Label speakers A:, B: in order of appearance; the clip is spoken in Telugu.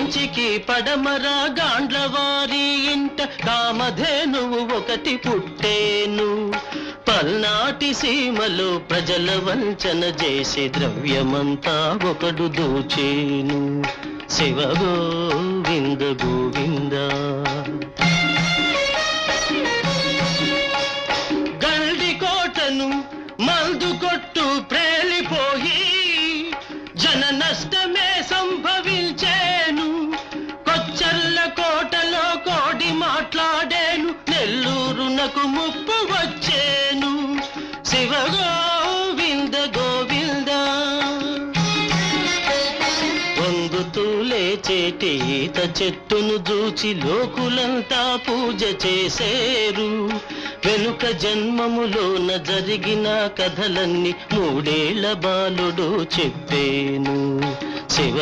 A: కంచికి పడమర గాండ్లవారి ఇంట కామధేనువు ఒకటి పుట్టేను. పల్నాటి సీమలో ప్రజల వంచన చేసి ద్రవ్యమంతా ఒకడు దోచేను. శివ గోవింద గోవింద. గల్డికోటను మందు కొట్టు ప్రేలిపోయి జన నష్టమే సంభవించేను. కొచ్చర్ల కోటలో కోడి మాట్లాడేను, నెల్లూరునకు ముప్పు వచ్చేను. శివ గోవింద గోవింద. వంగుతూ లేచేటి ఈత చెట్టును చూచి లోకులంతా పూజ చేసేరు. వెనుక జన్మములోన జరిగిన కథలన్నీ మూడేళ్ల బాలుడు చెప్పేను. శివ